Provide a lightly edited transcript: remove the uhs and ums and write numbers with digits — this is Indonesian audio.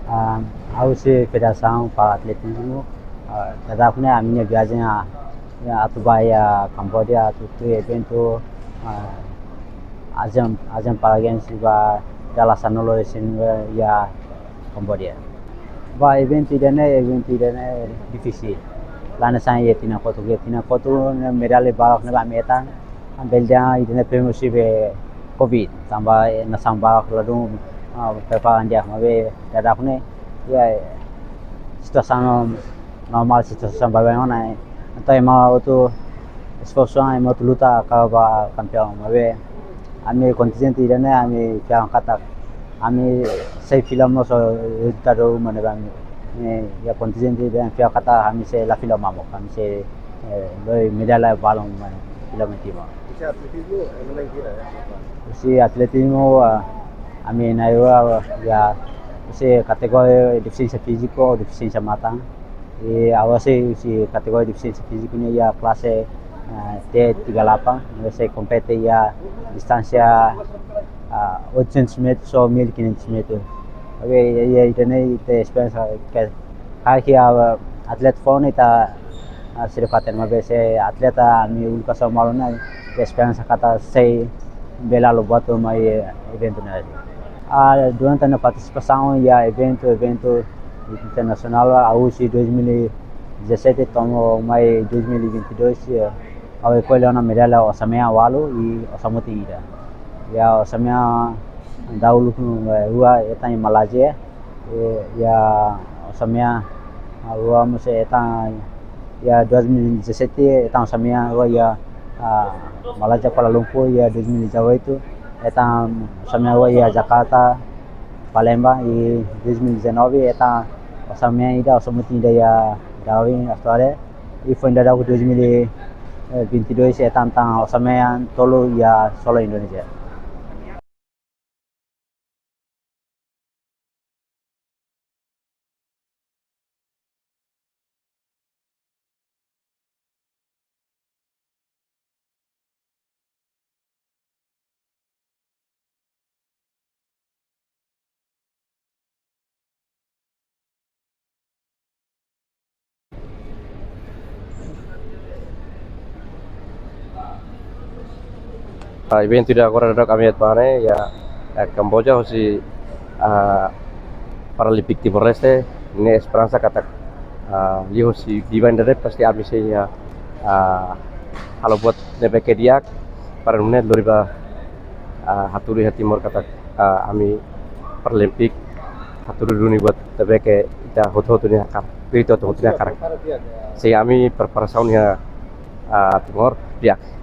Aku sih Federação para Atletismo. Tadapnya a minha viagem a Dubai, a Camboja, tudo evento Asian Paragames va dalla Sanolo ya Cambodia. Va evento idane difícil. Lana saya tina foto medali balak na meta belda idane premiership Covid tambah nasang balak lalu preparan dia mabe dadakne ya situasi normal situasi bagaimana atau emang itu esforço emang tu luta kalau campeão mabe ami kontinjen idane ami yang kata ami saya film no so tado mana kami ya kontinjen idane yang kata ami saya la film mamok kami saya loy medalla balong film itu mah si atletismo ami naik ya si kategori deficiência físico deficiência mata awal si kategori deficiência físico ya kelas T38 saya kompeti ya distansia 800 metros ou 1500 metros. Oke, ya ini experience kaki atlet phone ita sirfaten mabese atleta mi ulka somalona experience kata sei bela lo buat mai evento na. Durante a participação ya evento internacional a UCI 2017 tomo mai 2022 ao escolher uma medalha osamea walu e osamuti ida. Ya osamea dahulu rua eta em Malaysia ya osamea rua masa eta ya 2017 eta osamea rua ya Malaysia Kuala Lumpur ya 2018 eta osamea rua ya Jakarta Palembang e 2019 eta osamea ida osamuti ida ya Darwin Australia e foi ainda 2022 eta tentang osamea tolo ya Solo Indonesia. Evento da agora da kami atbane ya Kamboja hosi Paralympic Timor Leste ne esperança kata li hosi divendere pasti ami se ya halo buat nebeke diak para menit loriba haturi Timor kata ami Paralympic haturi duni buat nebeke ita hotu ni akar itu hotu ni akar se ami preparação ya Timor diak